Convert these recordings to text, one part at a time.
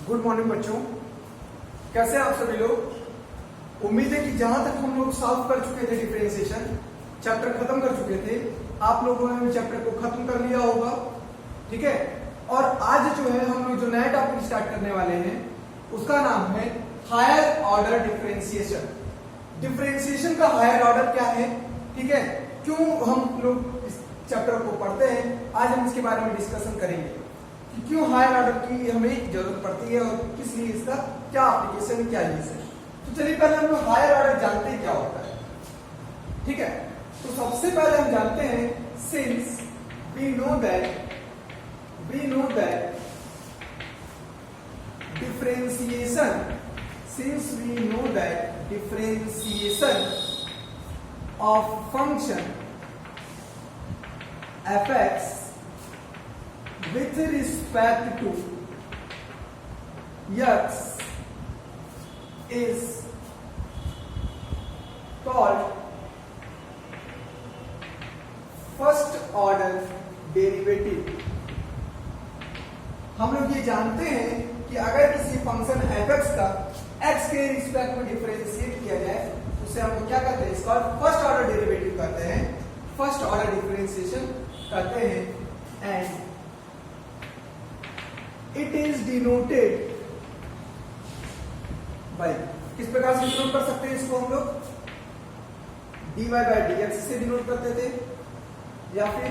Good morning बच्चों, कैसे आप सभी लोग। उम्मीद है कि जहां तक हम लोग सॉल्व कर चुके थे डिफरेंशिएशन चैप्टर खत्म कर चुके थे, आप लोगों ने चैप्टर को खत्म कर लिया होगा। ठीक है, और आज जो है हम लोग जो नया टॉपिक स्टार्ट करने वाले हैं उसका नाम है हायर ऑर्डर डिफरेंशिएशन। डिफरेंशिएशन का हायर ऑर्डर क्या है, ठीक है, क्यों हम लोग इस चैप्टर को पढ़ते हैं, आज हम इसके बारे में डिस्कशन करेंगे कि क्यों हायर ऑर्डर की हमें जरूरत पड़ती है और किस लिए इसका क्या एप्लीकेशन क्या यूज है। तो चलिए पहले हम लोग हायर ऑर्डर जानते हैं क्या होता है। ठीक है, तो सबसे पहले हम जानते हैं since we know that differentiation of function fx with respect to x is called first order derivative। हम लोग ये जानते हैं कि अगर किसी फंक्शन fx का x के रिस्पेक्ट में डिफरेंशिएट किया जाए तो उसे हम लोग क्या करते हैं, इसका फर्स्ट ऑर्डर डेरिवेटिव करते हैं, फर्स्ट ऑर्डर डिफरेंशिएशन करते हैं। And it is denoted by, किस प्रकार से डिनोट कर सकते हैं इसको हम लोग, dy बाय dx से डिनोट करते थे या फिर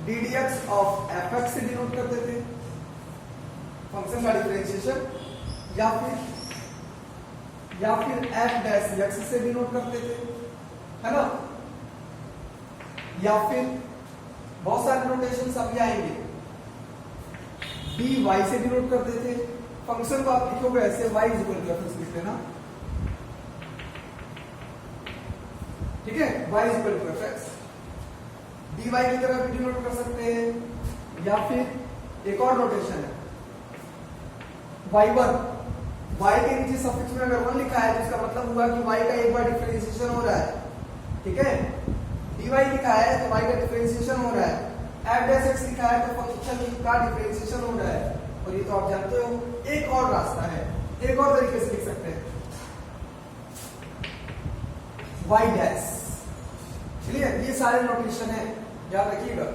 ddx ऑफ fx से डिनोट करते थे फंक्शन का डिफरेंशिएशन, या फिर f डैश x से डिनोट करते थे, है ना, या फिर बहुत सारे नोटेशन अभी आएंगे, dy से डिनोट करते थे। फंक्शन को आप लिखोगे ऐसे y is equal to f लिख लेना, ठीक है, y is equal to f dy की तरह भी डिनोट कर सकते हैं, या फिर एक और नोटेशन है y1, y के नीचे सफिक्स में अगर 1 लिखा है तो इसका मतलब हुआ कि y का एक बार डिफरेंशिएशन हो रहा है। ठीक है, dy लिखा है तो y का डिफरेंशिएशन हो रहा है, f डैश x लिखा है तो फंक्शन का डिफरेंशिएशन हो रहा है। और ये तो आप जानते हो, एक और रास्ता है, एक और तरीके से लिख सकते हैं y डैश। चलिए, ये सारे नोटेशन है, याद रखिएगा,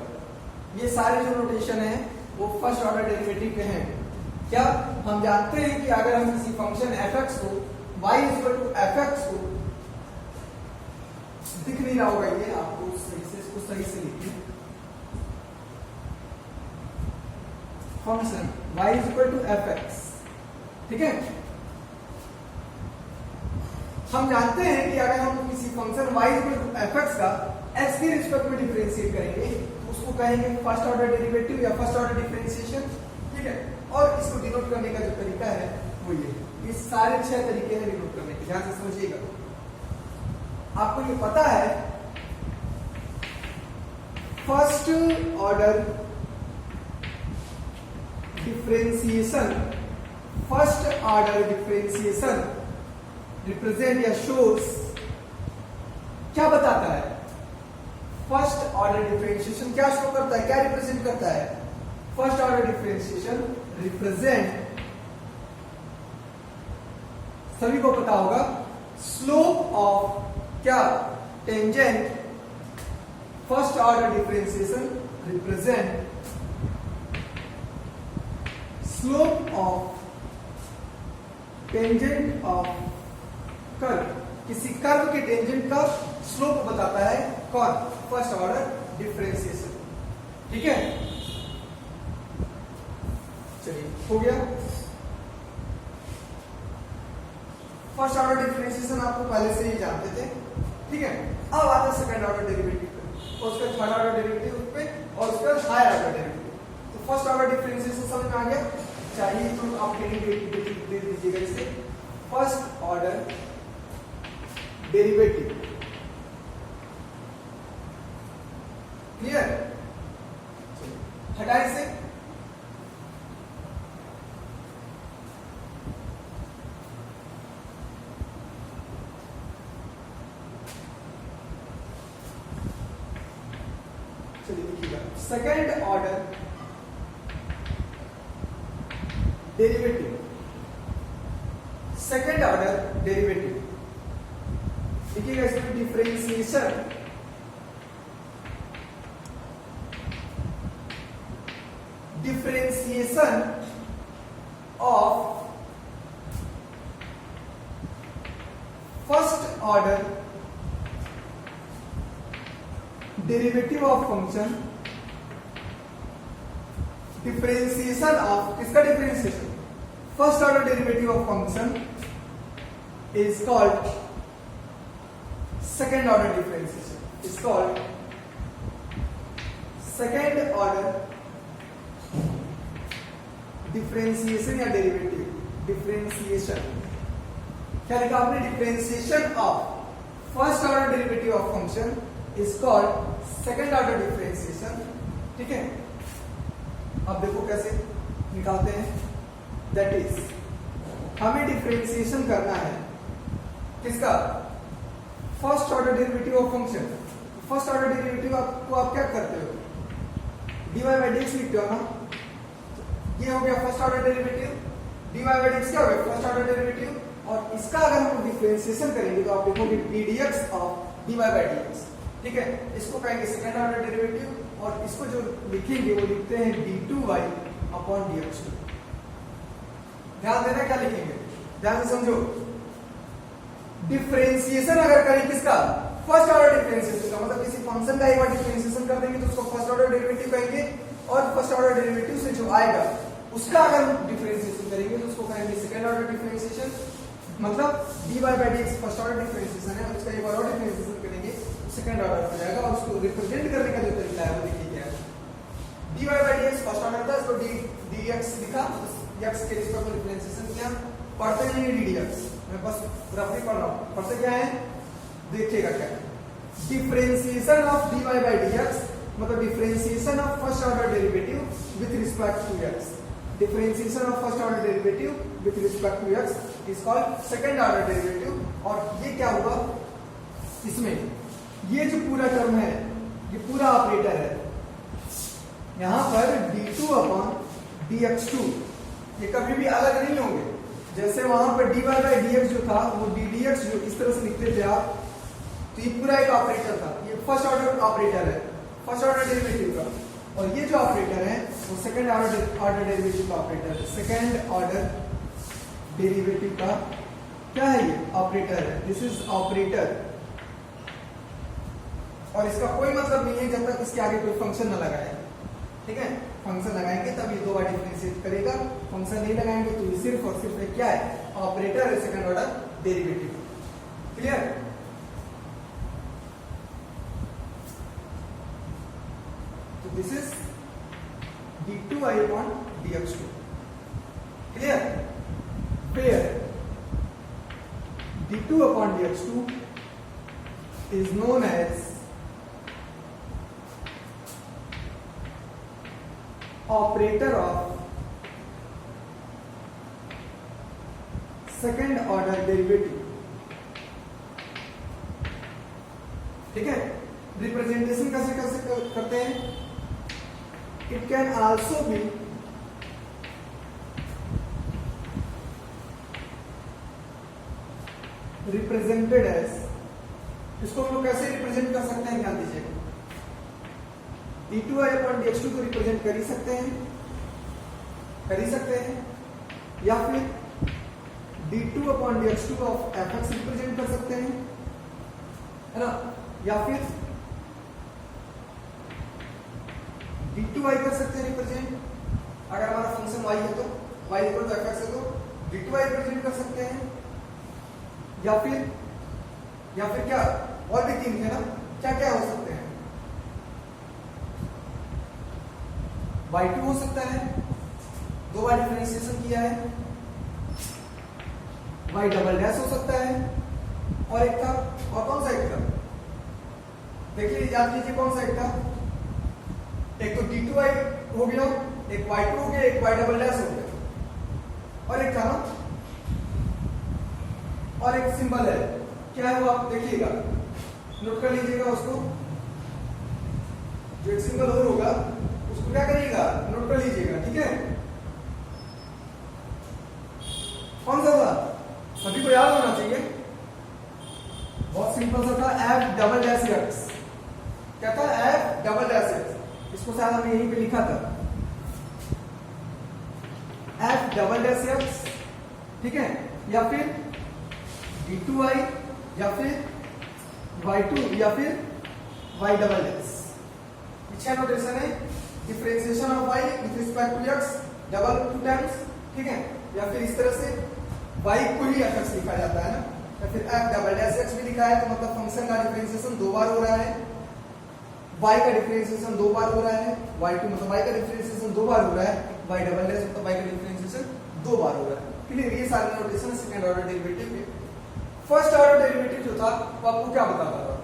ये सारे जो नोटेशन है वो फर्स्ट ऑर्डर डेरिवेटिव के हैं। क्या हम जानते हैं कि अगर हम किसी फंक्शन fx को y इक्वल टू fx को, दिख नहीं रहा होगा ये आपको, सही से इसको सही से लिखिए, function y equal to fx, ठीक है, हम जानते हैं कि अगर हम किसी function y equal to fx का x के रिस्पेक्ट में डिफरेंशिएट करेंगे तो उसको कहेंगे फर्स्ट ऑर्डर डेरिवेटिव या फर्स्ट ऑर्डर डिफरेंशिएशन। ठीक है, और इसको डिनोट करने का जो तरीका है वो ये सारे 6 तरीके हैं डिनोट करने के, ध्यान से समझिएगा। आपको ये पता है फर्स्ट ऑर्डर डिफरेंशिएशन रिप्रेजेंट या शोज, क्या बताता है, फर्स्ट ऑर्डर डिफरेंशिएशन क्या शो करता है, क्या रिप्रेजेंट करता है, फर्स्ट ऑर्डर डिफरेंशिएशन रिप्रेजेंट, सभी को पता होगा, स्लोप ऑफ क्या, tangent, first order differentiation represent slope of tangent of curve, किसी कर्व के टेंजेंट का स्लोप बताता है कौन, फर्स्ट ऑर्डर डिफरेंशिएशन। ठीक है, चलिए हो गया। फर्स्ट ऑर्डर डिफरेंशिएशन आपको पहले से ही जानते थे। ठीक है, अब आता है सेकंड ऑर्डर डेरिवेटिव पे, और उसका थर्ड ऑर्डर डेरिवेटिव पे, और उसका हायर ऑर्डर डेरिवेटिव। तो फर्स्ट ऑर्डर डिफरेंशिएशन समझ में आ गया, चाहिए तो आप हेडिंग दे दीजिएगा इसे, फर्स्ट ऑर्डर डेरिवेटिव। क्लियर, हटाए से, चलिए देखिएगा second order derivative, second order derivative. देखिएगा इसमें differentiation of first order derivative of function, differentiation of, किसका differentiation? First order derivative of function is called second order differentiation, is called second order differentiation या derivative. Differentiation क्या लिखा आपने? Differentiation of first order derivative of function is called second order differentiation. ठीक है, अब देखो कैसे निकालते हैं। दैट इज, हमें डिफरेंशिएशन करना है किसका? First order derivative of function. First order derivative आपको आप क्या करते हो? dy बाई dx लिखते हो ना। ये हो गया first order derivative, dy by dx क्या हो गया? First order derivative. और इसका अगर हम डिफरेंशिएशन करेंगे तो आप देखोगे ddx of dy by dx। ठीक है, इसको कहेंगे सेकेंड ऑर्डर डेरिवेटिव और इसको जो लिखेंगे वो लिखते हैं d2y अपॉन dx2। ध्यान देना क्या लिखेंगे, ध्यान से समझो। डिफरेंशिएशन अगर करें किसका? फर्स्ट ऑर्डर डिफरेंशिएशन का, मतलब किसी फंक्शन का एक बार डिफरेंशिएशन कर देंगे तो उसको फर्स्ट ऑर्डर डेरिवेटिव कहेंगे और फर्स्ट ऑर्डर डेरिवेटिव से जो आएगा उसका अगर हम डिफरेंशिएशन करेंगे तो उसको कहेंगे सेकेंड ऑर्डर डिफरेंशिएशन। मतलब dy by dx first order differentiation है, उसका एक बार और डिफरेंशिएशन करेंगे सेकेंड ऑर्डर हो जाएगा। और उसको रिप्रेजेंट करने का जो तरीका है वो देखिए क्या है। dy by dx first order था, इसको dx लिखा, x के रिस्पेक्ट में डिफरेंशिएशन किया। पढ़ते नहीं ddx, मैं बस रफली पढ़ रहा हूँ। पढ़ते क्या है देखिएगा क्या है। Differentiation of dy by dx मतलब differentiation of first order derivative with respect to x। Differentiation of first order derivative with respect to x is called second order derivative. और ये क्या होगा? इसमें ये जो पूरा टर्म है, ये पूरा ऑपरेटर है, यहां पर d2 अपॉन dx2 ये कभी भी अलग नहीं होंगे। जैसे वहां पर dy बाई dx जो था वो ddx जो इस तरह से लिखते थे आप, तो ये पूरा एक ऑपरेटर था। ये फर्स्ट ऑर्डर ऑपरेटर है, फर्स्ट ऑर्डर डेरिवेटिव का। और ये जो ऑपरेटर है वो सेकंड ऑर्डर डेरिवेटिव का ऑपरेटर है। सेकंड ऑर्डर डेरिवेटिव का क्या है? ये ऑपरेटर है। This is operator. और इसका कोई मतलब नहीं है जब तक इसके आगे कोई फंक्शन न लगाए। ठीक है, फंक्शन लगाएंगे तब ये दो बार डिफरेंशिएट करेगा, फंक्शन नहीं लगाएंगे तो ये सिर्फ और सिर्फ क्या है? ऑपरेटर है, सेकंड ऑर्डर डेरिवेटिव। क्लियर? तो this is d2y upon dx2। Clear? where d2 upon dx2 is known as operator of second order derivative। ठीक है, रिप्रेजेंटेशन कैसे करते हैं? It can also be represented as, इसको हम लोग कैसे रिप्रेजेंट कर सकते हैं? ध्यान दीजिएगा, d2y अपॉन dx2 को रिप्रेजेंट कर ही सकते हैं, या फिर d2 अपॉन dx2 को fx रिप्रेजेंट कर सकते हैं, है ना, या फिर d2y कर सकते हैं रिप्रेजेंट। अगर हमारा फंक्शन y है तो y इक्वल टू fx है तो d2y रिप्रेजेंट कर सकते हैं, या फिर क्या और भी तीन है ना, क्या क्या हो सकते हैं? y2 हो सकता है, दो बार डिफरेंशिएशन किया है, y डबल डैश हो सकता है, और एक था, और कौन सा एक था? देखिए याद कीजिए कौन सा एक था? एक तो d2y हो गया, एक y2 हो गया, एक y डबल डैश हो गया, और एक था ना, और एक सिंबल है, क्या है वो आप देखिएगा, नोट कर लीजिएगा उसको। जो एक सिंबल और होगा उसको क्या करिएगा? नोट कर लीजिएगा। ठीक है, एफ डबल डैश एक्स, ठीक है, या फिर d2y, या फिर y2, या फिर y डबल डैश। पीछे नोटेशन है differentiation of y with respect to x double 2 times, ठीक है, या फिर इस तरह से y को ही fx लिखा जाता है ना, या फिर f डबल डैश x भी लिखा है तो मतलब फंक्शन का डिफरेंशिएशन 2 बार हो रहा है, y का डिफरेंशिएशन 2 बार हो रहा है, y2 मतलब y का डिफरेंशिएशन 2 बार हो रहा है, y डबल डैश मतलब y का डिफरेंशिएशन 2 बार हो रहा है। क्लियर? ये सारे नोटेशन सेकंड ऑर्डर डेरिवेटिव के। फर्स्ट ऑर्डर डेरिवेटिव जो था वो आपको क्या बताता था?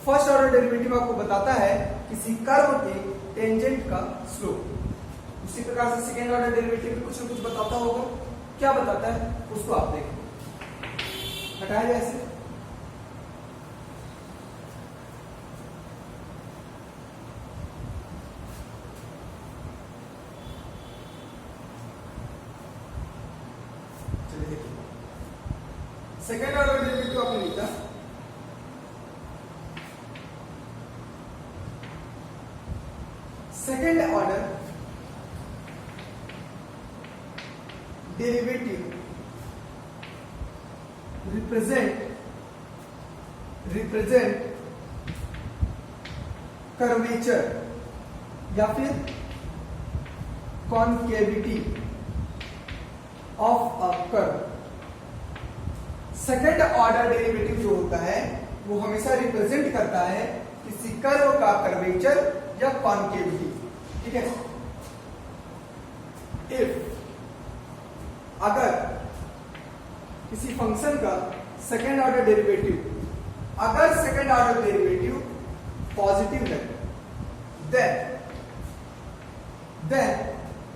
फर्स्ट ऑर्डर डेरिवेटिव आपको बताता है किसी कर्व के टेंजेंट का स्लोप। उसी प्रकार से सेकंड ऑर्डर डेरिवेटिव भी कुछ न कुछ बताता होगा। क्या बताता है उसको आप देखें। हटाया जाए इसे। चलिए देखिए, सेकंड ऑर्डर डेरिवेटिव आपने लिखा second order derivative represent curvature या फिर concavity of a curve. Second order derivative जो होता है वो हमेशा रिप्रेजेंट करता है किसी कर्व का कर्वेचर या कॉन्केविटी, ठीक है। इफ अगर किसी फंक्शन का सेकेंड ऑर्डर डेरिवेटिव, अगर सेकेंड ऑर्डर डेरिवेटिव पॉजिटिव है, देन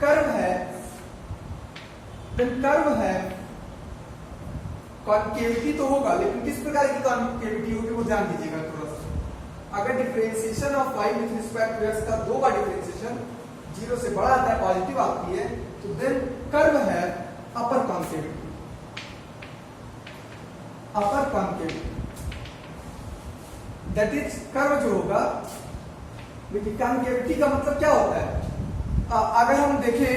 कर्व है कॉन्केविटी तो होगा, लेकिन किस प्रकार की कॉन्केविटी होगी वो ध्यान दीजिएगा थोड़ा सा। अगर differentiation of y with respect to x का 2 बार डिफरेंशिएशन 0 से बड़ा आता है, पॉजिटिव आती है, तो देन कर्व है upper concavity. Upper concavity that is curve जो होगा, देखिए कॉन्केविटी का मतलब क्या होता है? अगर हम देखें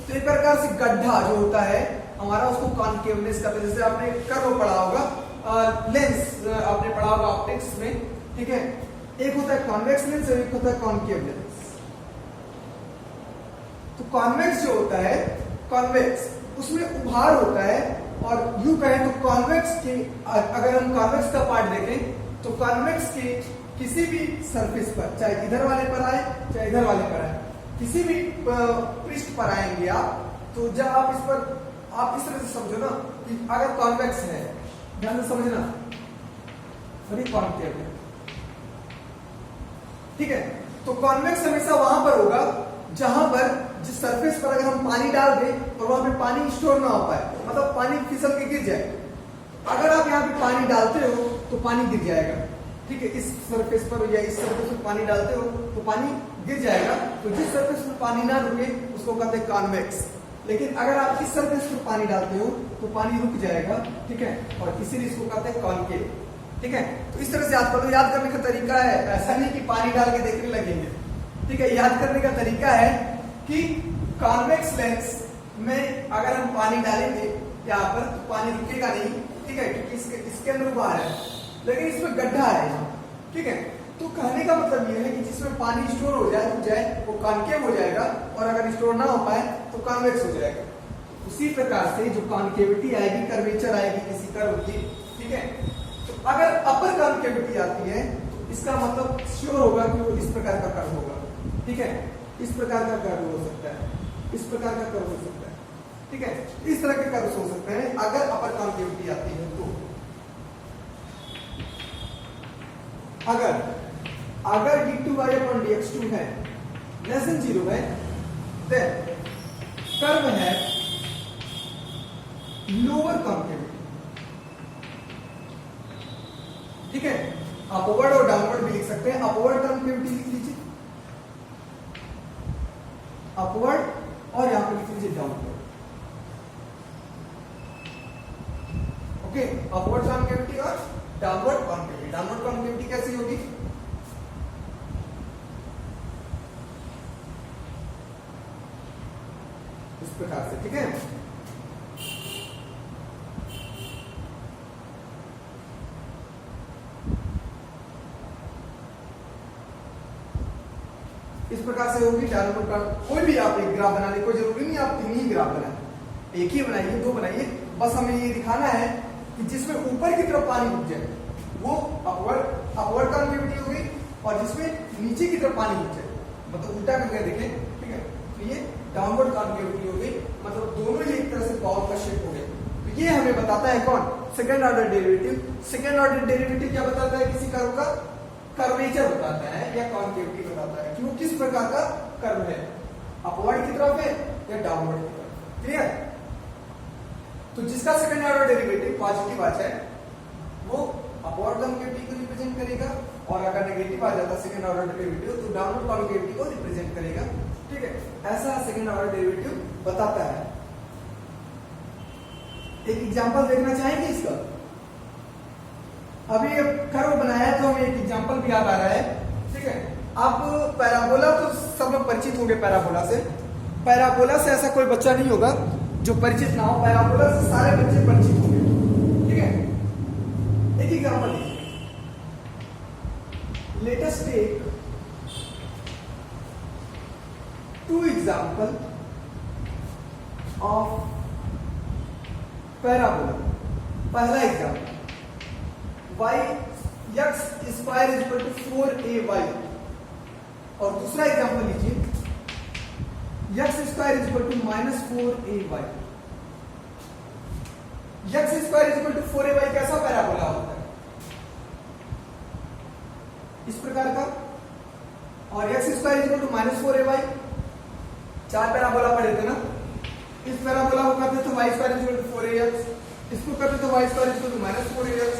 तो एक प्रकार से गड्ढा जो होता है हमारा, उसको कॉन्केवनेस कहते हैं। जैसे आपने कर्व पढ़ा होगा, लेंस आपने पढ़ा होगा ऑप्टिक्स में, ठीक है। एक होता है कॉन्वेक्स लेंस और एक होता है कॉन्केव लेंस। तो कॉन्वेक्स जो होता है, कॉन्वेक्स उसमें उभार होता है, और यूं कहें तो कॉन्वेक्स के, अगर हम कॉन्वेक्स का पार्ट देखें तो कॉन्वेक्स के किसी भी सरफेस पर, चाहे इधर वाले पर आए चाहे इधर वाले पर आए, किसी भी पृष्ठ पर आएंगे आप, तो जब आप इस पर, आप इस तरह से समझो ना कि अगर कॉन्वेक्स है, ध्यान से समझना, और ये कॉन्केव है, ठीक है। तो कॉन्वेक्स हमेशा वहां पर होगा जहां पर, जिस सरफेस पर अगर हम पानी डाल दें और वहां पे पानी स्टोर ना हो पाए, मतलब पानी फिसल के गिर जाए। अगर आप यहाँ पे पानी डालते हो तो पानी गिर जाएगा, ठीक है। इस सरफेस पर या इस सरफेस पर पानी डालते हो तो पानी गिर जाएगा। तो जिस सरफेस पर पानी ना रुके उसको कहते हैं कॉन्वेक्स। लेकिन अगर आप इस सरफेस पर पानी डालते हो तो पानी रुक जाएगा, ठीक है, और इसीलिए इसको कहते हैं कॉन्केव, ठीक है। तो इस तरह से याद करो। याद करने का तरीका है, ऐसा नहीं कि पानी डाल के देखने लगेंगे, ठीक है। याद करने का तरीका है कि कॉन्वेक्स लेंस में अगर हम पानी डालेंगे यहाँ पर तो पानी रुकेगा नहीं, ठीक है, क्योंकि इसके अंदर उभार है, लेकिन इसमें गड्ढा है यहाँ, ठीक है। तो कहने का मतलब ये है कि जिसमें पानी स्टोर हो जाए, रुक जाए, वो कॉन्केव हो जाएगा, और अगर स्टोर ना हो पाए तो कॉन्वेक्स हो जाएगा। उसी प्रकार से जो कॉन्केविटी आएगी, कर्वेचर आएगी किसी कर्व की, ठीक है। तो अगर अपर कॉन्केविटी आती है तो इसका मतलब श्योर होगा कि वो इस प्रकार का कर्व होगा, ठीक है। इस प्रकार का कर्व हो सकता है, इस प्रकार का कर्व हो सकता है, ठीक है। इस तरह के कर्व हो सकते हैं अगर अपर कॉन्केविटी आती है। तो अगर d2y/dx2 है लेस देन 0 है, देन कर्व है लोअर कॉन्केविटी, ठीक है। अपवर्ड और डाउनवर्ड भी लिख सकते हैं। अपवर्ड कॉन्केविटी लिख लीजिए, अपवर्ड, और यहां पर लिख लीजिए डाउनवर्ड, ओके। अपवर्ड कॉन्केविटी और डाउनवर्ड कॉन्केविटी। डाउनवर्ड कॉन्केविटी कैसी होगी? इस प्रकार से, ठीक है। प्रकार से होगी डाउनवर्ड। कोई भी आप एक ग्राफ बनाने, कोई जरूरी नहीं आप 3 ही ग्राफ बनाए, एक ही बनाइए, 2 बनाइए, बस हमें ये दिखाना है कि जिसमें ऊपर की तरफ पानी रुक जाए वो अपवर्ड कॉन्केविटी होगी, और जिसमें नीचे की तरफ पानी रुक जाए, मतलब उल्टा करके देखें, ठीक है, तो ये डाउनवर्ड कॉन्केविटी होगी, मतलब दोनों ही एक तरह से बाउल का शेप हो गया। तो ये हमें बताता है कौन, second order derivative. Second order derivative क्या बताता है, किसी कर्व का कर्वेचर बताता है या कॉन्केविटी बताता है कि वो किस प्रकार का कर्व है, अपवर्ड की तरफ है या डाउनवर्ड की तरफ। क्लियर? तो जिसका सेकंड ऑर्डर डेरिवेटिव पॉजिटिव आ जाए वो अपवर्ड कॉन्केविटी को रिप्रेजेंट करेगा, और अगर नेगेटिव आ जाता सेकंड ऑर्डर डेरिवेटिव तो डाउनवर्ड कॉन्केविटी को रिप्रेजेंट करेगा। ठीक है, ऐसा सेकंड ऑर्डर डेरिवेटिव बताता है। एक एग्जांपल देखना चाहेंगे इसका? अभी कर्व बनाया है तो हमें एक एग्जांपल भी याद आ रहा है। ठीक है, आप पैराबोला तो सब लोग परिचित होंगे पैराबोला से। पैराबोला से ऐसा कोई बच्चा नहीं होगा जो परिचित ना हो, पैराबोला से सारे बच्चे परिचित होंगे। ठीक है, एक एग्जांपल लीजिए, let us take 2 example of parabola. पहला example x square is equal to 4ay, और दूसरा एग्जांपल लीजिए x square is equal to -4ay। x square is equal to 4ay कैसा पैराबोला होता है? इस प्रकार का। और x square is equal to -4ay, 4 parabola पढ़े थे ना। इस पैराबोला को कहते थे y square is equal to 4ax, इसको कहते थे y square is equal to -4ax,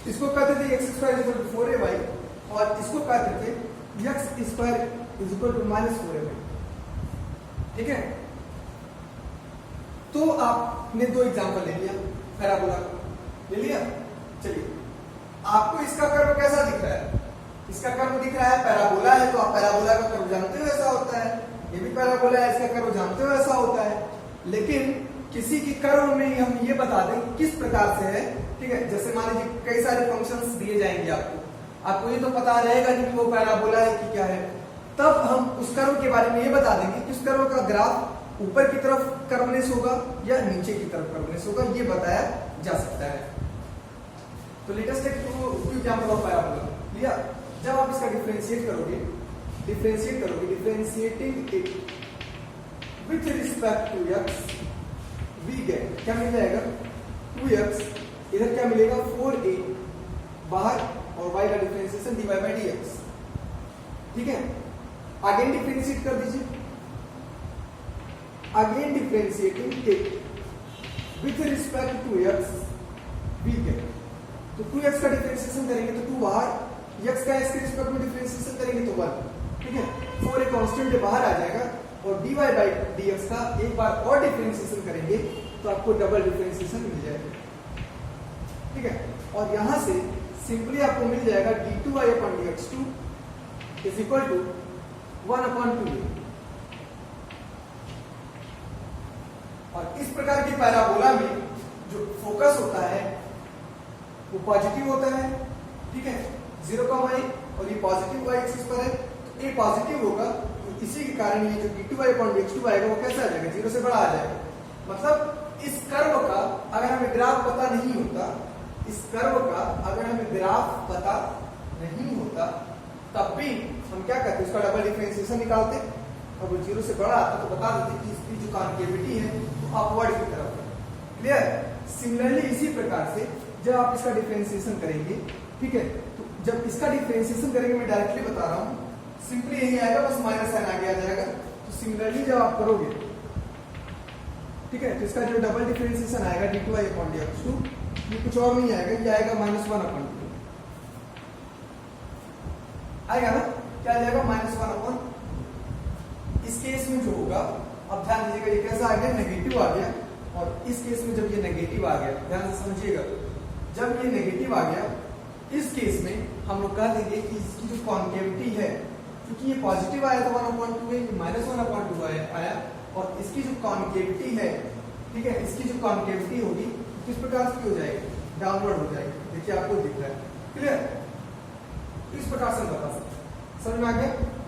इसको कहते थे x square is equal to 4ay, और इसको कहते थे x square is equal to -4ay। ठीक है, तो आपने 2 एग्जांपल ले लिया, पैराबोला ले लिया। चलिए, आपको इसका कर्व कैसा दिख रहा है? इसका कर्व दिख रहा है पैराबोला है, तो आप पैराबोला का कर्व जानते हो ऐसा होता है, ये भी पैराबोला है, इसका कर्व जानते हो ऐसा होता है। लेकिन किसी की कर्व में हम ये बता दें किस प्रकार से है। ठीक है, जैसे मान लीजिए कई सारे फंक्शंस दिए जाएंगे आपको ये तो पता रहेगा नहीं कि वो पैराबोला है कि क्या है, तब हम उस कर्व के बारे में ये बता देंगे कि उस कर्व का ग्राफ ऊपर की तरफ कर्वनेस होगा या नीचे की तरफ कर्वनेस होगा, ये बताया जा सकता है। तो latest take 2 example of parabola लिया। जब आप इसका डिफरेंशिएट करोगे, differentiating it with respect to x, we get क्या मिल जाएगा 2x, इधर क्या मिलेगा 4a बाहर, और y का डिफरेंशिएशन dy बाय dx। ठीक है, अगेन डिफरेंशिएट कर दीजिए, again differentiating it with respect to x, we get. तो 2x का डिफरेंशिएशन करेंगे तो 2 बाहर, x का x के रिस्पेक्ट में डिफरेंशिएशन करेंगे तो 1। ठीक है, 4 एक कांस्टेंट बाहर आ जाएगा, और dy बाय dx का एक बार और डिफरेंशिएशन करेंगे तो आपको डबल डिफरेंशिएशन मिल जाएगा। ठीक है, और यहां से सिंपली आपको मिल जाएगा d2y upon dx2 is equal to 1 upon 2a। और इस प्रकार की पैराबोला में जो फोकस होता है वो पॉजिटिव होता है। ठीक है, 0, a, और ये पॉजिटिव y एक्सिस पर है, तो a पॉजिटिव होगा, तो इसी के कारण ये जो d2y अपॉन dx2 आएगा वो कैसा आ जाएगा, 0 से बड़ा आ जाएगा। मतलब इस कर्व का अगर हमें ग्राफ पता नहीं होता, इस कर्व का अगर हमें ग्राफ पता नहीं होता, तब भी हम क्या करते, उसका डबल डिफरेंशिएशन निकालते, और वो 0 से बड़ा आता तो बता देते कि इसकी जो कॉन्केविटी है वो अपवर्ड की तरफ है। क्लियर? सिमिलरली इसी प्रकार से जब आप इसका डिफरेंशिएशन करेंगे, ठीक है, तो जब इसका डिफरेंशिएशन करेंगे, मैं डायरेक्टली बता रहा हूं, सिंपली यही आएगा, बस माइनस साइन आगे आ जाएगा। तो सिमिलरली जब आप करोगे, ठीक है, तो इसका जो डबल डिफरेंशिएशन आएगा d2y अपॉन dx2, ये कुछ और नहीं आएगा, ये आएगा -1 अपॉन 2 आएगा ना, क्या आ जाएगा -1 अपॉन। इस केस में जो होगा, अब ध्यान दीजिएगा, ये कैसा आ गया, नेगेटिव आ गया, और इस केस में जब ये नेगेटिव आ गया, ध्यान से समझिएगा, जब ये नेगेटिव आ गया, इस केस में हम लोग कह देंगे कि इसकी जो कॉन्केविटी है, क्योंकि ये पॉजिटिव आया था 1/2 है, ये -1/2 आया, और इसकी जो कॉन्केविटी है, ठीक है, इसकी जो कॉन्केविटी होगी किस प्रकार की हो जाएगी, डाउनवर्ड हो जाएगी। देखिए आपको दिख रहा है, क्लियर? इस प्रकार से बता सकते, समझ में आ गया।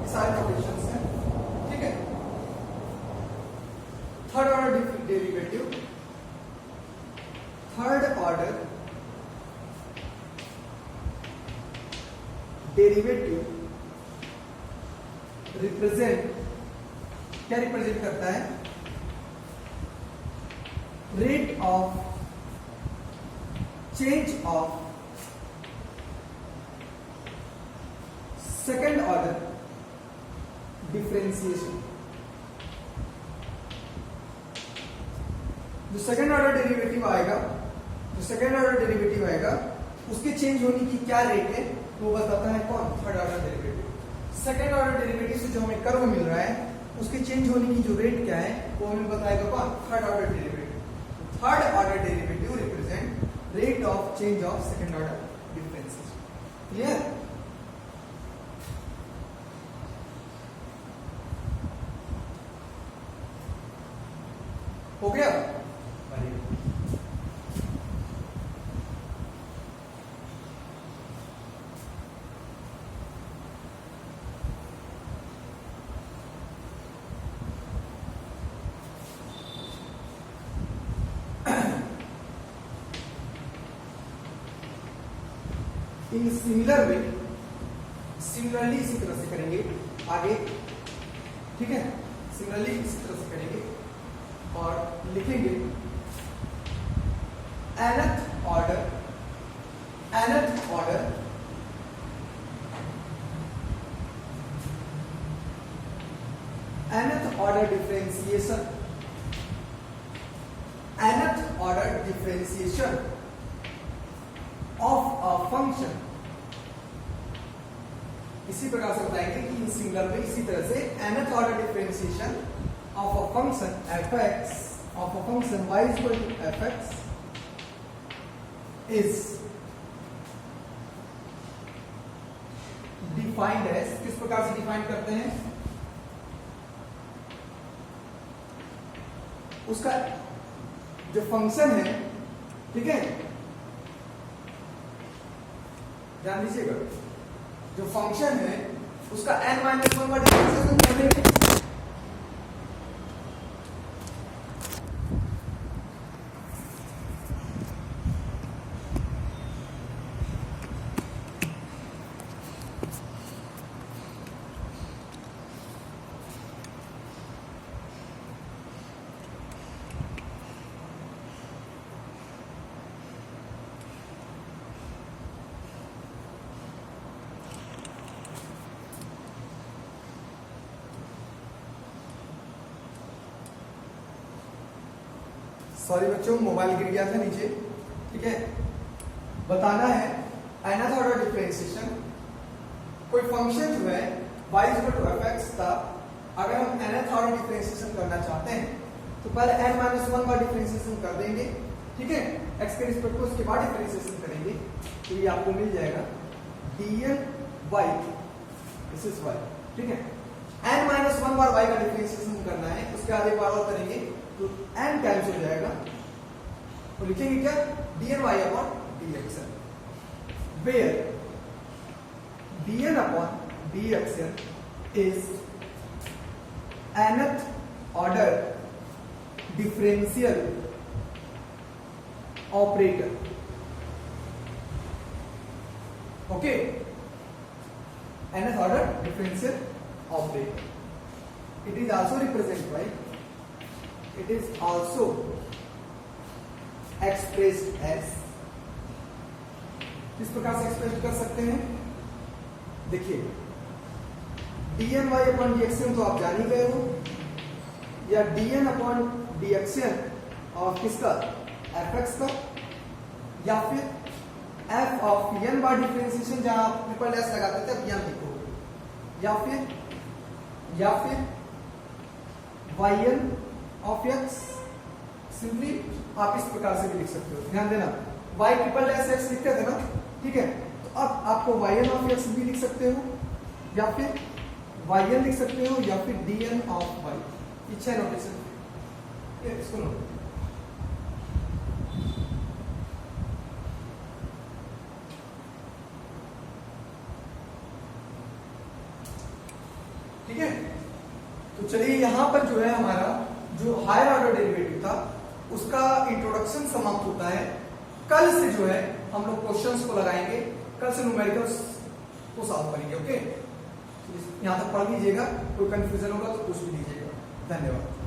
ये सारे नोटेशंस हैं, ठीक है। Third order derivative, third order derivative represent, क्या रिप्रेजेंट करता है? Rate of change of second order differentiation. जो सेकेंड ऑर्डर डेरिवेटिव आएगा, उसके चेंज होने की क्या रेट है वो बताता है कौन? Third order derivative. Second order derivative से जो हमें कर्व मिल रहा है उसके चेंज होने की जो रेट क्या है वो हमें बताएगा कौन? Third order derivative. Third order derivative represent rate of change of second order differentiation. Clear? हो गया? इन सिमिलर वे, सिमिलरली इसी तरह से करेंगे आगे, ठीक है। सिमिलरली इसी तरह से करेंगे और लिखेंगे nth order differentiation of a function. इसी प्रकार से बताएंगे कि इन सिंगुलर में इसी तरह से nth order differentiation of a function fx, of a function y is equal to fx is defined as, किस प्रकार से डिफाइन करते हैं? उसका जो फंक्शन है, ठीक है, ध्यान दीजिएगा, जो फंक्शन है उसका n-1 का डिफरेंशिएशन कर देंगे। सॉरी बच्चों, मोबाइल गिर गया था नीचे, ठीक है। बताना है nth ऑर्डर डिफरेंशिएशन, कोई फंक्शन जो है y = fx था, अगर हम nth ऑर्डर डिफरेंशिएशन करना चाहते हैं तो पहले n-1 का डिफरेंशिएशन कर देंगे, ठीक है, x के रिस्पेक्ट में, उसके बाद डिफरेंशिएशन करेंगे तो ये आपको मिल जाएगा dny, दिस इज y, ठीक है। n-1 बार y का डिफरेंशिएशन करना है, उसके बाद एक बार और करेंगे तो n टाइम्स हो जाएगा, तो लिखेंगे क्या? dny/dxn, where dn/dxn is nth order differential operator. Okay, nth order differential operator. It is also represented by, it is also expressed as, किस प्रकार से एक्सप्रेस कर सकते हैं? देखिए, dny/dxn तो आप जान ही गए हो, या dn/dxn और किसका? fx का, या फिर f of n bar differentiation, जहां आप ट्रिपल डैश लगाते थे अब n लिखोगे, या फिर yn ऑफ x, सिंपली आप इस प्रकार से भी लिख सकते हो। ध्यान देना, y ट्रिपल डैश x लिखते थे ना, ठीक है, तो अब आपको yn ऑफ x भी लिख सकते हो, या फिर yn लिख सकते हो, या फिर dn ऑफ y, इच्छा नोटेशन, इसको नोट। ठीक है। तो चलिए यहां पर जो है हमारा जो हायर ऑर्डर डेरिवेटिव था उसका इंट्रोडक्शन समाप्त होता है। कल से जो है हम लोग क्वेश्चंस को लगाएंगे, कल से न्यूमेरिकल्स को सॉल्व करेंगे। ओके, यहां तक पढ़ लीजिएगा, कोई कंफ्यूजन होगा तो पूछ लीजिएगा। धन्यवाद।